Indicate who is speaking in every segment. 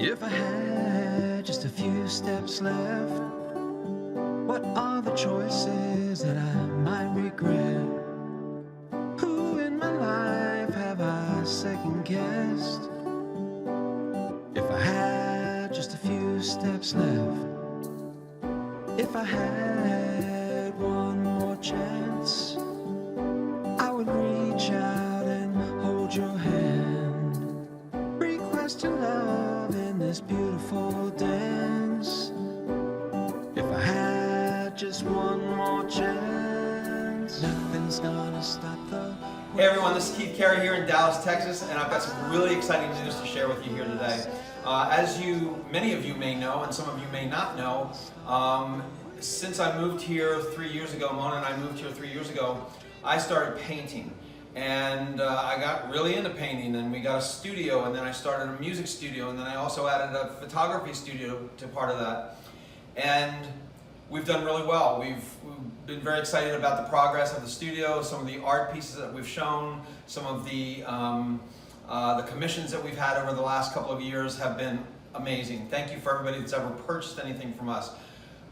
Speaker 1: If I had just a few steps left, what are the choices that I might regret? Who in my life have I second guessed? If I had just a few steps left, if I had one more chance, I would reach out and hold your hand, request your love in this beautiful dance. If I had just one more chance, nothing's gonna stop the...
Speaker 2: Hey everyone, this is Keith Carey here in Dallas, Texas, and I've got some really exciting news to share with you here today. As many of you may know, and some of you may not know, since I moved here 3 years ago, Mona and I moved here 3 years ago, I started painting. And I got really into painting, and we got a studio, and then I started a music studio, and then I also added a photography studio to part of that. And we've done really well. We've been very excited about the progress of the studio, some of the art pieces that we've shown, some of the commissions that we've had over the last couple of years have been amazing. Thank you for everybody that's ever purchased anything from us.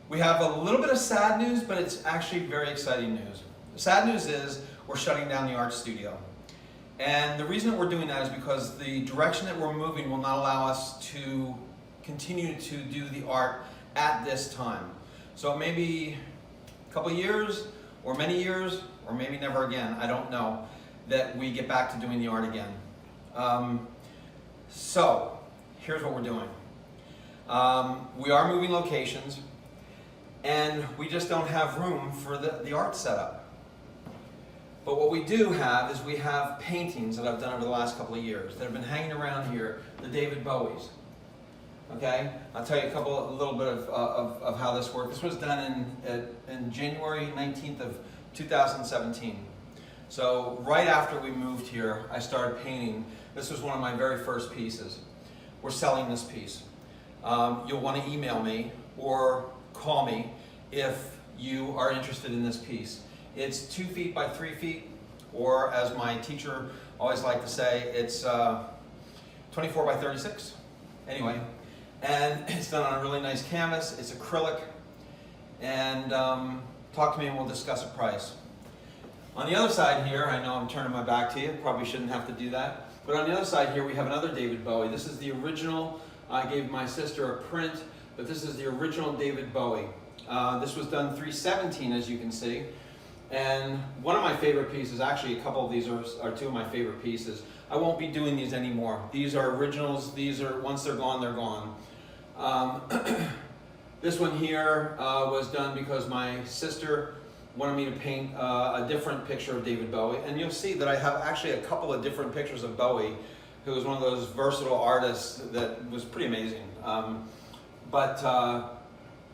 Speaker 2: We have a little bit of sad news, but it's actually very exciting news. The sad news is we're shutting down the art studio. And the reason that we're doing that is because the direction that we're moving will not allow us to continue to do the art at this time. So it may be a couple years, or many years, or maybe never again, I don't know, that we get back to doing the art again. So here's what we're doing. We are moving locations, and we just don't have room for the art setup. But what we do have is we have paintings that I've done over the last couple of years that have been hanging around here, the David Bowies. Okay, I'll tell you a little bit of how this worked. This was done in January 19th of 2017. So right after we moved here, I started painting. This was one of my very first pieces. We're selling this piece. You'll want to email me or call me if you are interested in this piece. It's 2 feet by 3 feet, or as my teacher always liked to say, it's 24 by 36. Anyway, and it's done on a really nice canvas. It's acrylic, and talk to me and we'll discuss a price. On the other side here, I know I'm turning my back to you, probably shouldn't have to do that, but on the other side here we have another David Bowie. This is the original. I gave my sister a print, but this is the original David Bowie. This was done 317, as you can see. And one of my favorite pieces, actually a couple of these are two of my favorite pieces. I won't be doing these anymore. These are originals. These are, once they're gone, they're gone. This one here was done because my sister wanted me to paint a different picture of David Bowie. And you'll see that I have actually a couple of different pictures of Bowie, who was one of those versatile artists that was pretty amazing. But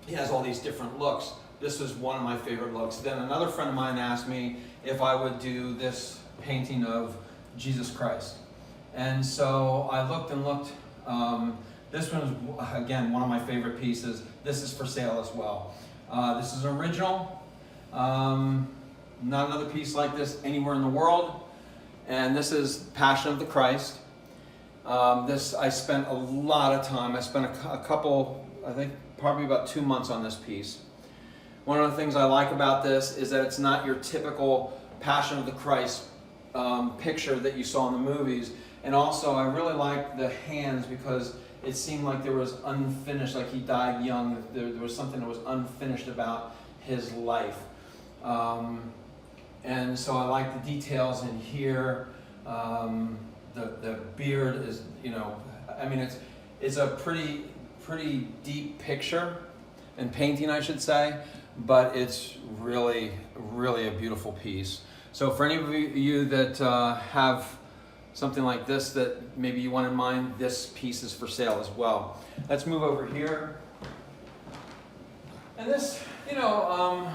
Speaker 2: he has all these different looks. This was one of my favorite looks. Then another friend of mine asked me if I would do this painting of Jesus Christ. And so I looked and looked. This one is, again, one of my favorite pieces. This is for sale as well. This is original. Not another piece like this anywhere in the world. And this is Passion of the Christ. This, I spent a lot of time. I spent a couple, I think probably about 2 months on this piece. One of the things I like about this is that it's not your typical Passion of the Christ picture that you saw in the movies. And also I really like the hands because it seemed like there was unfinished, like he died young. There was something that was unfinished about his life. And so I like the details in here. The beard is, you know, I mean, it's a pretty deep picture and painting, I should say, but it's really, really a beautiful piece. So for any of you that have something like this that maybe you want in mind, this piece is for sale as well. Let's move over here. And this, you know,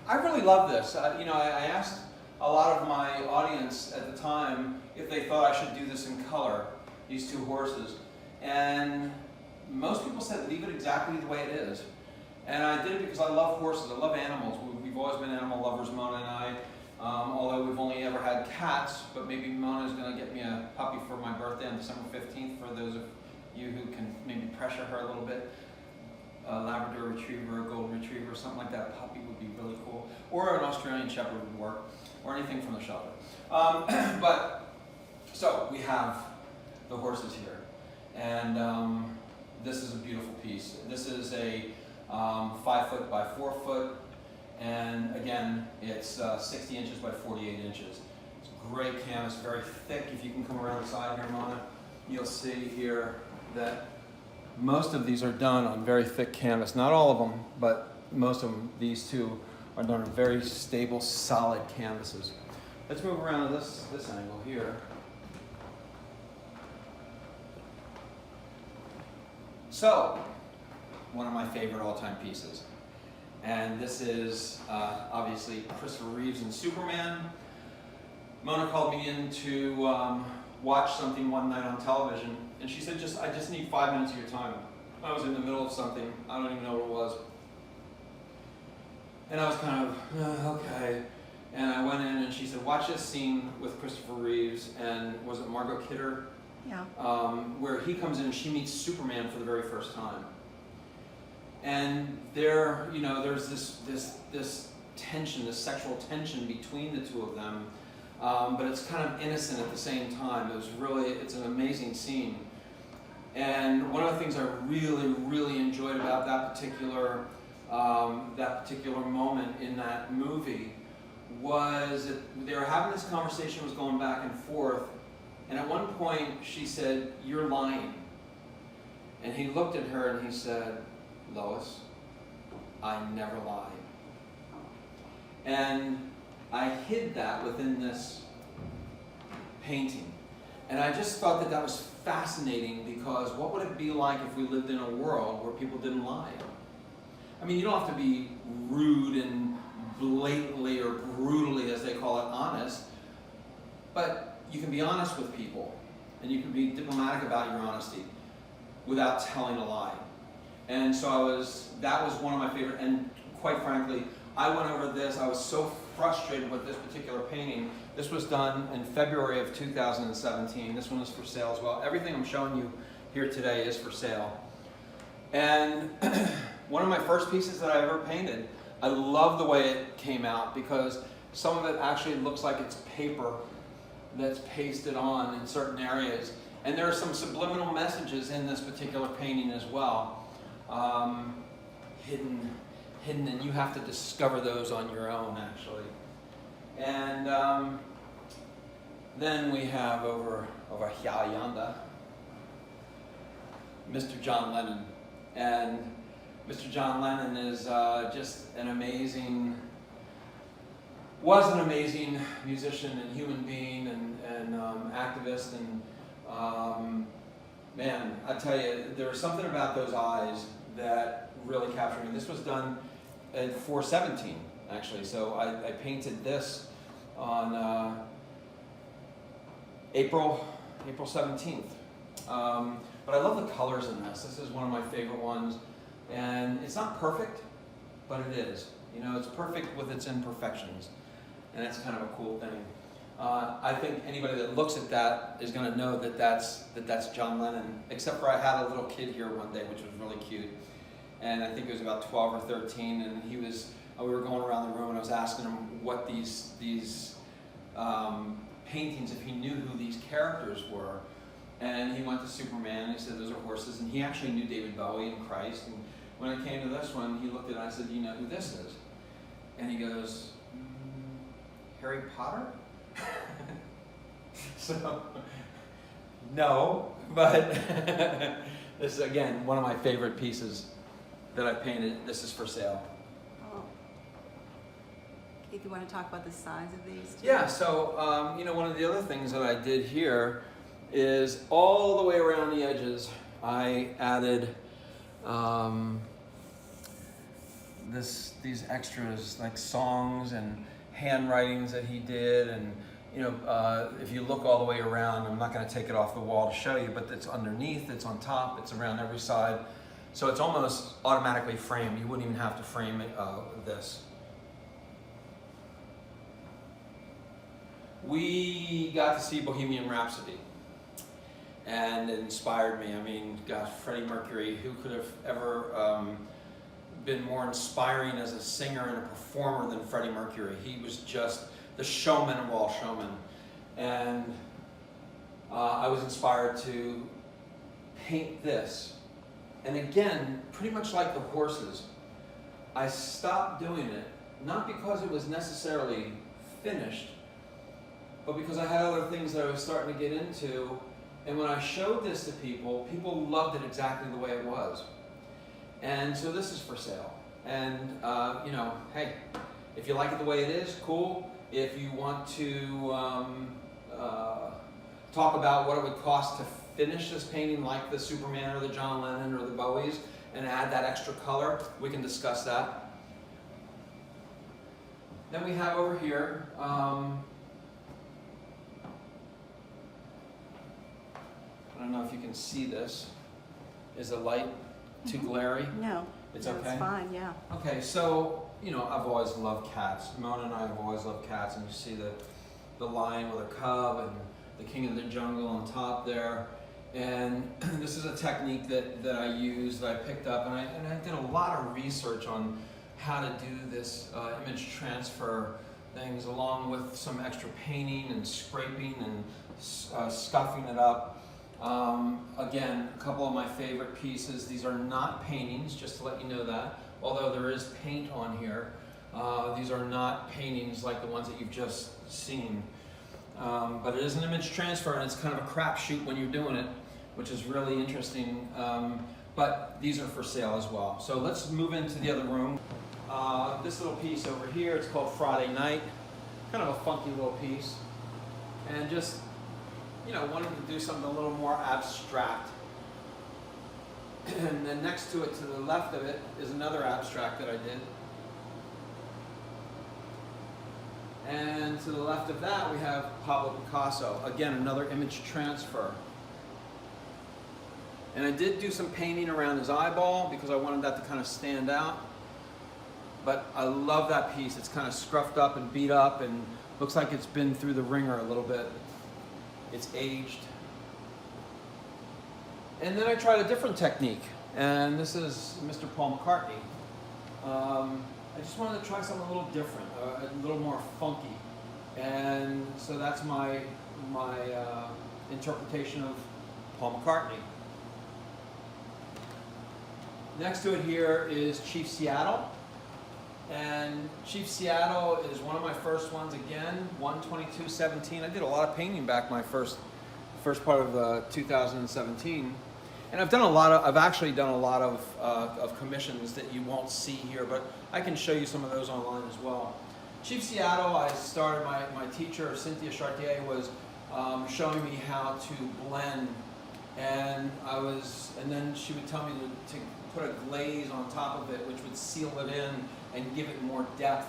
Speaker 2: I really love this. You know, I asked a lot of my audience at the time if they thought I should do this in color, these two horses. And most people said leave it exactly the way it is. And I did it because I love horses, I love animals. We've always been animal lovers, Mona and I. Although we've only ever had cats, but maybe Mona's going to get me a puppy for my birthday on December 15th, for those of you who can maybe pressure her a little bit, a Labrador Retriever, a Golden Retriever, something like that, a puppy would be really cool. Or an Australian Shepherd would work, or anything from the shelter. So we have the horses here. And this is a beautiful piece. This is a 5 foot by 4 foot. And again, it's 60 inches by 48 inches. It's great canvas, very thick. If you can come around the side here, Mona, you'll see here that most of these are done on very thick canvas. Not all of them, but most of them, these two, are done on very stable, solid canvases. Let's move around to this angle here. So, one of my favorite all-time pieces. And this is obviously Christopher Reeves and Superman. Mona called me in to watch something one night on television, and she said, I just need 5 minutes of your time. I was in the middle of something, I don't even know what it was. And I was kind of, okay. And I went in and she said, watch this scene with Christopher Reeves, and was it Margot Kidder?
Speaker 3: Yeah.
Speaker 2: Where he comes in and she meets Superman for the very first time. And there, there's this tension, this sexual tension between the two of them, but it's kind of innocent at the same time. It's an amazing scene. And one of the things I really, really enjoyed about that particular moment in that movie was that they were having this conversation, was going back and forth, and at one point she said, "You're lying." And he looked at her and he said, "Lois, I never lied." And I hid that within this painting. And I just thought that was fascinating, because what would it be like if we lived in a world where people didn't lie? I mean, you don't have to be rude and blatantly or brutally, as they call it, honest, but you can be honest with people, and you can be diplomatic about your honesty without telling a lie. And so that was one of my favorite, and quite frankly, I went over this, I was so frustrated with this particular painting. This was done in February of 2017. This one is for sale as well. Everything I'm showing you here today is for sale. And one of my first pieces that I ever painted, I love the way it came out, because some of it actually looks like it's paper that's pasted on in certain areas. And there are some subliminal messages in this particular painting as well. Hidden, and you have to discover those on your own, actually. And then we have over here yonder, Mr. John Lennon. And Mr. John Lennon is just was an amazing musician and human being and activist. And man, I tell you, there was something about those eyes that really captured me. This was done at 417, actually. So I painted this on April 17th. But I love the colors in this. This is one of my favorite ones. And it's not perfect, but it is. It's perfect with its imperfections. And that's kind of a cool thing. I think anybody that looks at that is going to know that that's John Lennon, except for I had a little kid here one day, which was really cute. And I think he was about 12 or 13, and we were going around the room, and I was asking him what these paintings, if he knew who these characters were. And he went to Superman, and he said those are horses, and he actually knew David Bowie and Christ. And when it came to this one, he looked at it, and I said, "Do you know who this is?" And he goes, "Harry Potter?" So, no, but this is, again, one of my favorite pieces that I painted. This is for sale.
Speaker 3: Oh. Keith, you want to talk about the size of these too?
Speaker 2: Yeah, so, one of the other things that I did here is all the way around the edges, I added these extras, like songs and handwritings that he did. And if you look all the way around, I'm not going to take it off the wall to show you, but it's underneath, it's on top, it's around every side. So it's almost automatically framed. You wouldn't even have to frame it, this. We got to see Bohemian Rhapsody. and it inspired me. I mean, gosh, Freddie Mercury, who could have ever been more inspiring as a singer and a performer than Freddie Mercury? He was just the showman of all showmen. And I was inspired to paint this. And again, pretty much like the horses, I stopped doing it, not because it was necessarily finished, but because I had other things that I was starting to get into. And when I showed this to people, people loved it exactly the way it was. And so this is for sale. And, you know, hey, if you like it the way it is, cool. If you want to talk about what it would cost to finish this painting like the Superman or the John Lennon or the Bowies and add that extra color, we can discuss that. Then we have over here, I don't know if you can see this. Is the light too glary?
Speaker 3: No.
Speaker 2: It's
Speaker 3: no,
Speaker 2: okay?
Speaker 3: It's fine, yeah.
Speaker 2: Okay, so, you know, I've always loved cats. Mona and I have always loved cats, and you see the lion with a cub and the king of the jungle on top there. And this is a technique that I use, that I picked up, and I did a lot of research on how to do this image transfer things, along with some extra painting and scraping and scuffing it up. Again, a couple of my favorite pieces. These are not paintings, just to let you know that. Although there is paint on here, these are not paintings like the ones that you've just seen. But it is an image transfer, and it's kind of a crapshoot when you're doing it, which is really interesting. But these are for sale as well. So let's move into the other room. This little piece over here, it's called Friday Night. Kind of a funky little piece. And just, you know, wanted to do something a little more abstract. And then next to it, to the left of it, is another abstract that I did. And to the left of that, we have Pablo Picasso. Again, another image transfer. And I did do some painting around his eyeball because I wanted that to kind of stand out. But I love that piece. It's kind of scruffed up and beat up and looks like it's been through the ringer a little bit. It's aged. And then I tried a different technique. And this is Mr. Paul McCartney. I just wanted to try something a little different, a little more funky. And so that's my interpretation of Paul McCartney. Next to it here is Chief Seattle. And Chief Seattle is one of my first ones again, 1/22/17. I did a lot of painting back my first part of 2017. And I've actually done a lot of commissions that you won't see here, but I can show you some of those online as well. Chief Seattle, I started, my teacher, Cynthia Chartier, was showing me how to blend. And then she would tell me to put a glaze on top of it, which would seal it in and give it more depth.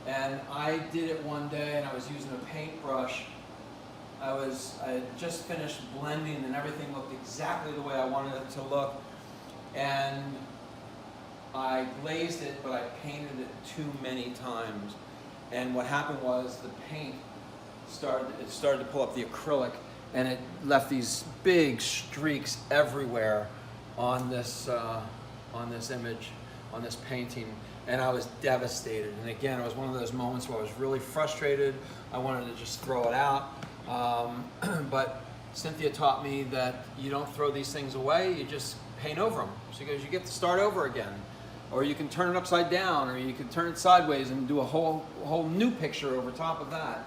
Speaker 2: And I did it one day, and I was using a paintbrush. I had just finished blending, and everything looked exactly the way I wanted it to look. And I glazed it, but I painted it too many times. And what happened was the paint started to pull up the acrylic, and it left these big streaks everywhere on this image, on this painting. And I was devastated. And again, it was one of those moments where I was really frustrated. I wanted to just throw it out. But Cynthia taught me that you don't throw these things away, you just paint over them. She goes, you get to start over again. Or you can turn it upside down, or you can turn it sideways and do a whole new picture over top of that.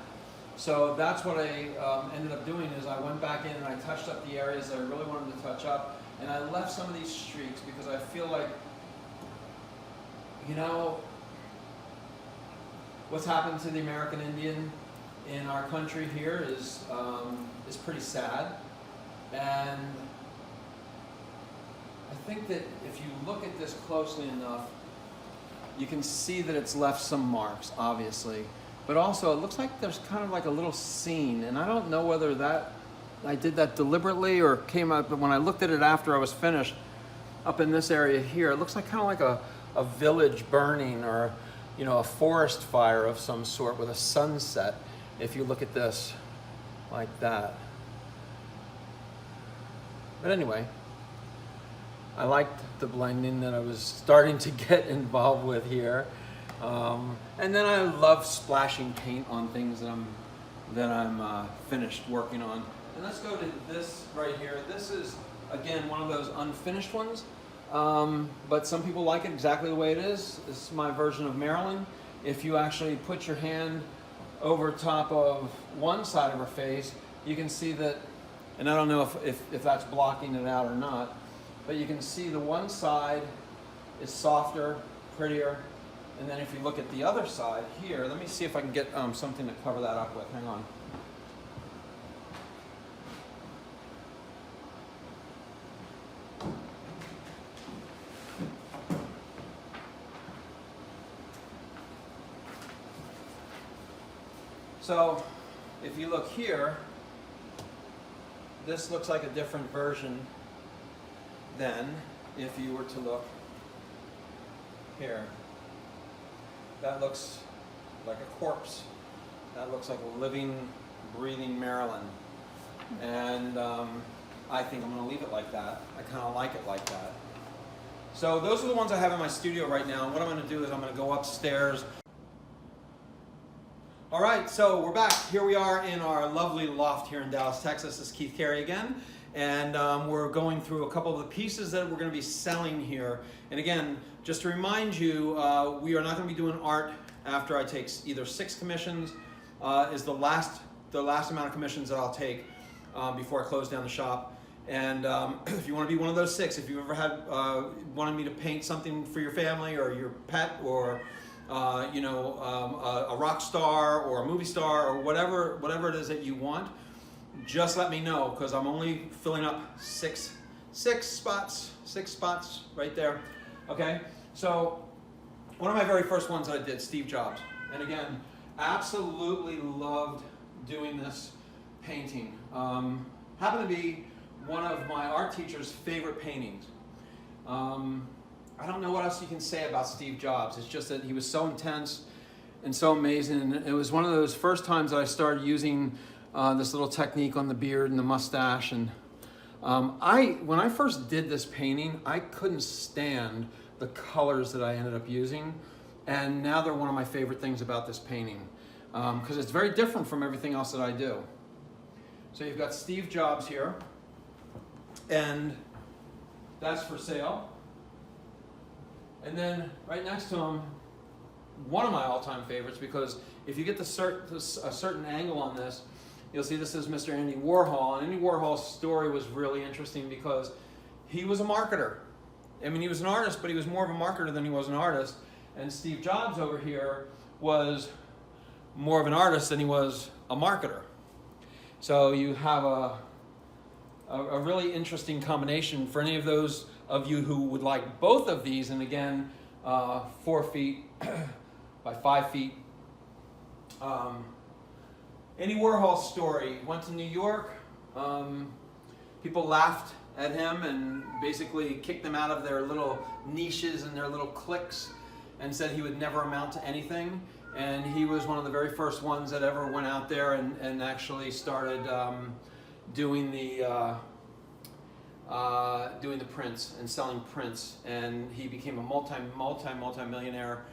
Speaker 2: So that's what I ended up doing, is I went back in and I touched up the areas that I really wanted to touch up. And I left some of these streaks because I feel like, you know, what's happened to the American Indian in our country here is pretty sad. And I think that if you look at this closely enough, you can see that it's left some marks, obviously. But also, it looks like there's kind of like a little scene, and I don't know whether I did that deliberately or came out, but when I looked at it after I was finished, up in this area here, it looks like kind of like a village burning, or, you know, a forest fire of some sort with a sunset, if you look at this like that.
Speaker 1: But anyway, I liked the blending that I was starting to get involved with here. And then I love splashing paint on things that I'm finished working on. And let's go to this right here. This is, again, one of those unfinished ones. But some people like it exactly the way it is. This is my version of Marilyn. If you actually put your hand over top of one side of her face, you can see that, and I don't know if that's blocking it out or not, but you can see the one side is softer, prettier, and then if you look at the other side here, let me see if I can get something to cover that up with. Hang on. So, if you look here, this looks like a different version than if you were to look here. That looks like a corpse. That looks like a living, breathing Marilyn. And I think I'm going to leave it like that. I kind of like it like that. So those are the ones I have in my studio right now. And what I'm going to do is I'm going to go upstairs. All right, so we're back. Here we are in our lovely loft here in Dallas, Texas. This is Keith Carey again. And we're going through a couple of the pieces that we're going to be selling here. And again, just to remind you, we are not going to be doing art after I take either 6 commissions, is the last amount of commissions that I'll take before I close down the shop. And if you want to be one of those 6, if you ever had wanted me to paint something for your family or your pet or a rock star or a movie star or whatever it is that you want, just let me know, because I'm only filling up six spots right there. Okay, so one of my very first ones that I did, Steve Jobs, and again, absolutely loved doing this painting. Happened to be one of my art teacher's favorite paintings. I don't know what else you can say about Steve Jobs. It's just that he was so intense and so amazing. And it was one of those first times that I started using this little technique on the beard and the mustache. And when I first did this painting, I couldn't stand the colors that I ended up using. And now they're one of my favorite things about this painting, because it's very different from everything else that I do. So you've got Steve Jobs here, and that's for sale. And then right next to him, one of my all-time favorites, because if you get a certain angle on this, you'll see this is Mr. Andy Warhol. And Andy Warhol's story was really interesting because he was a marketer. I mean, he was an artist, but he was more of a marketer than he was an artist. And Steve Jobs over here was more of an artist than he was a marketer. So you have a really interesting combination for any of those of you who would like both of these. And again, 4 feet by 5 feet. Andy Warhol's story, went to New York. People laughed at him and basically kicked them out of their little niches and their little cliques and said he would never amount to anything. And he was one of the very first ones that ever went out there and actually started doing the prints and selling prints. And he became a multi-millionaire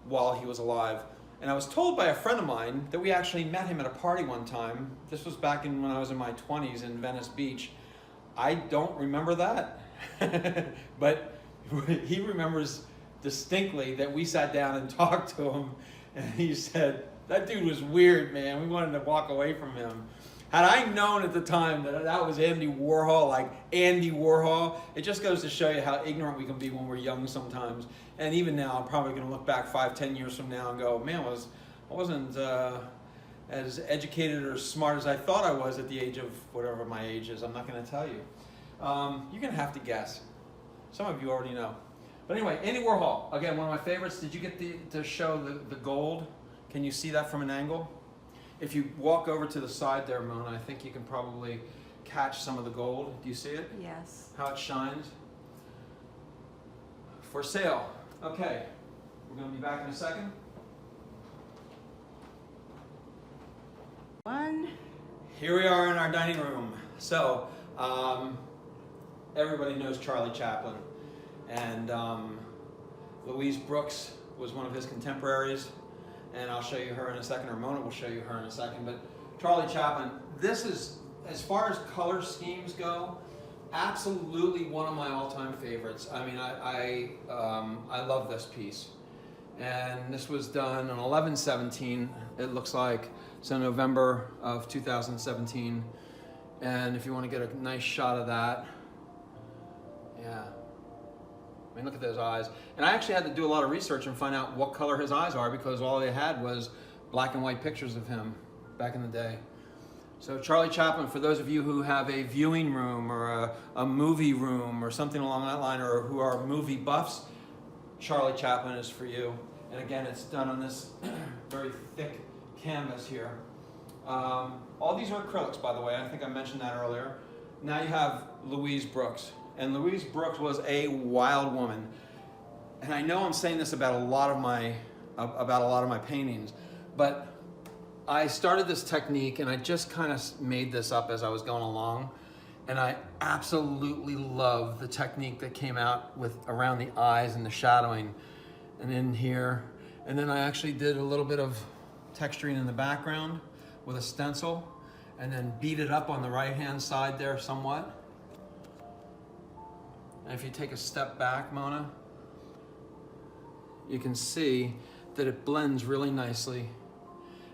Speaker 1: while he was alive. And I was told by a friend of mine that we actually met him at a party one time. This was back when I was in my 20s in Venice Beach. I don't remember that, but he remembers distinctly that we sat down and talked to him, and he said, that dude was weird, man. We wanted to walk away from him. Had I known at the time that was Andy Warhol, like Andy Warhol, it just goes to show you how ignorant we can be when we're young sometimes. And even now, I'm probably going to look back 5-10 years from now and go, man, I wasn't as educated or smart as I thought I was at the age of whatever my age is. I'm not going to tell you. You're going to have to guess. Some of you already know. But anyway, Andy Warhol, again, one of my favorites. Did you get to show the gold? Can you see that from an angle? If you walk over to the side there, Mona, I think you can probably catch some of the gold. Do you see it?
Speaker 3: Yes.
Speaker 1: How it shines? For sale. Okay, we're going to be back in a second.
Speaker 3: One.
Speaker 1: Here we are in our dining room. So,
Speaker 2: everybody knows Charlie Chaplin, and Louise Brooks was one of his contemporaries, and I'll show you her in a second, or Mona will show you her in a second. But Charlie Chaplin, this is, as far as color schemes go, absolutely one of my all-time favorites. I mean, I love this piece. And this was done on 11/17, it looks like, so November of 2017. And if you want to get a nice shot of that, yeah. I mean, look at those eyes. And I actually had to do a lot of research and find out what color his eyes are, because all they had was black and white pictures of him back in the day. So Charlie Chaplin, for those of you who have a viewing room or a movie room or something along that line, or who are movie buffs, Charlie Chaplin is for you. And again, it's done on this very thick canvas here. All these are acrylics, by the way. I think I mentioned that earlier. Now you have Louise Brooks. And Louise Brooks was a wild woman. And I know I'm saying this about a lot of my paintings, but I started this technique and I just kind of made this up as I was going along. And I absolutely love the technique that came out with around the eyes and the shadowing and in here. And then I actually did a little bit of texturing in the background with a stencil, and then beat it up on the right-hand side there somewhat. And if you take a step back, Mona, you can see that it blends really nicely.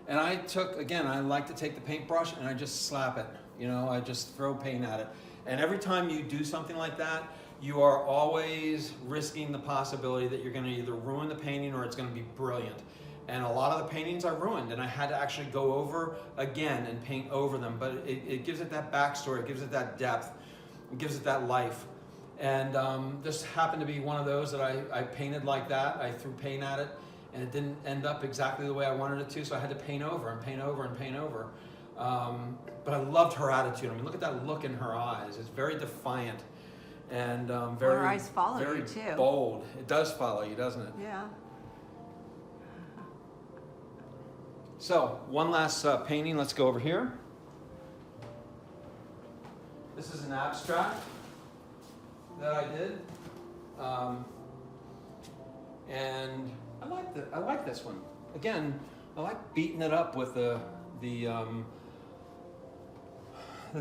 Speaker 2: And I took, again, I like to take the paintbrush and I just slap it. You know, I just throw paint at it. And every time you do something like that, you are always risking the possibility that you're going to either ruin the painting or it's going to be brilliant. And a lot of the paintings I ruined, and I had to actually go over again and paint over them. But it gives it that backstory, it gives it that depth, it gives it that life. And this happened to be one of those that I painted like that. I threw paint at it, and it didn't end up exactly the way I wanted it to, so I had to paint over and paint over and paint over. But I loved her attitude. I mean, look at that look in her eyes. It's very defiant and very,
Speaker 3: her eyes follow
Speaker 2: very
Speaker 3: you too.
Speaker 2: Bold. It does follow you, doesn't it?
Speaker 3: Yeah.
Speaker 2: So, one last painting. Let's go over here. This is an abstract that I did. And I like this one. Again, I like beating it up with the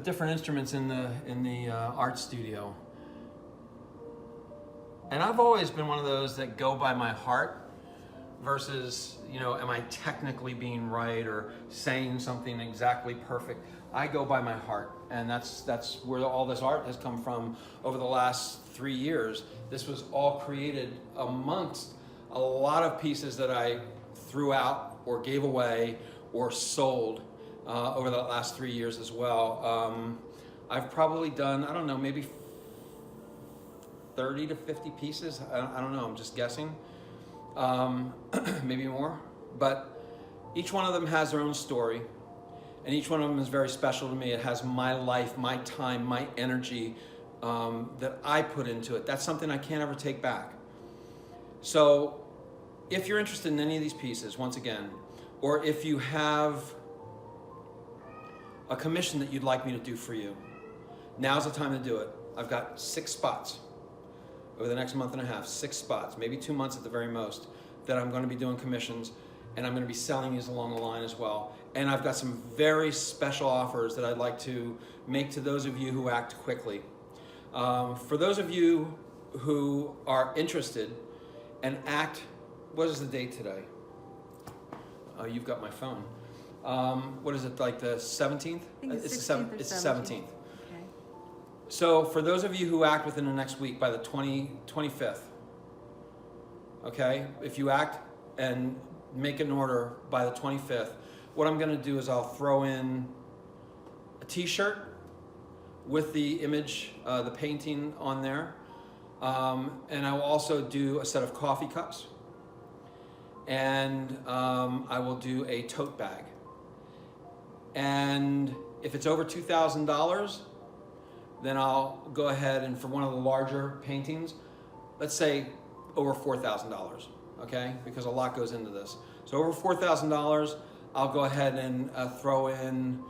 Speaker 2: different instruments in the art studio. And I've always been one of those that go by my heart versus, you know, am I technically being right or saying something exactly perfect? I go by my heart, and that's where all this art has come from over the last 3 years. This was all created amongst a lot of pieces that I threw out or gave away or sold over the last 3 years as well. I've probably done, I don't know, maybe 30 to 50 pieces. I don't know, I'm just guessing. Maybe more. But each one of them has their own story, and each one of them is very special to me. It has my life, my time, my energy that I put into it. That's something I can't ever take back. So if you're interested in any of these pieces, once again, or if you have a commission that you'd like me to do for you, now's the time to do it. I've got 6 spots over the next month and a half, 6 spots, maybe 2 months at the very most, that I'm going to be doing commissions, and I'm going to be selling these along the line as well. And I've got some very special offers that I'd like to make to those of you who act quickly. For those of you who are interested and act, what is the date today? You've got my phone. What is it, like the 17th?
Speaker 3: I think it's 16th or
Speaker 2: It's the 17th.
Speaker 3: Okay.
Speaker 2: So for those of you who act within the next week, by the 25th, okay? If you act and make an order by the 25th, what I'm gonna do is I'll throw in a t-shirt with the image, the painting on there. And I will also do a set of coffee cups. And I will do a tote bag. And if it's over $2,000, then I'll go ahead and for one of the larger paintings, let's say over $4,000, okay? Because a lot goes into this. So over $4,000, I'll go ahead and throw in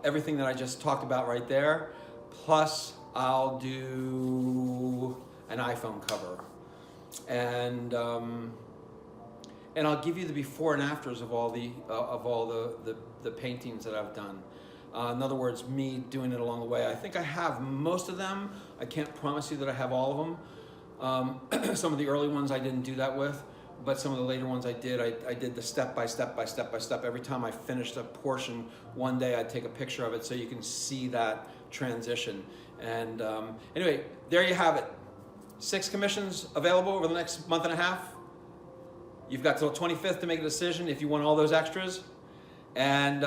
Speaker 2: everything that I just talked about right there, plus I'll do an iPhone cover, and I'll give you the before and afters of all the paintings that I've done. In other words, me doing it along the way. I think I have most of them. I can't promise you that I have all of them. Some of the early ones I didn't do that with, but some of the later ones I did. I did the step by step by step by step. Every time I finished a portion, one day I'd take a picture of it so you can see that transition. And anyway, there you have it. 6 commissions available over the next month and a half. You've got till 25th to make a decision if you want all those extras. And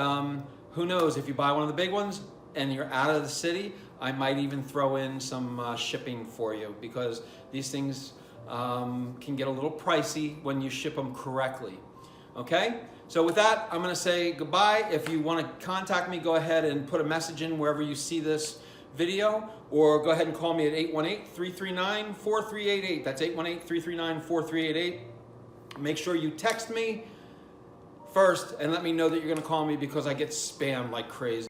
Speaker 2: who knows, if you buy one of the big ones and you're out of the city, I might even throw in some shipping for you, because these things can get a little pricey when you ship them correctly. Okay? So with that, I'm going to say goodbye. If you want to contact me, go ahead and put a message in wherever you see this video, or go ahead and call me at 818-339-4388. That's 818-339-4388. Make sure you text me first and let me know that you're going to call me, because I get spammed like crazy.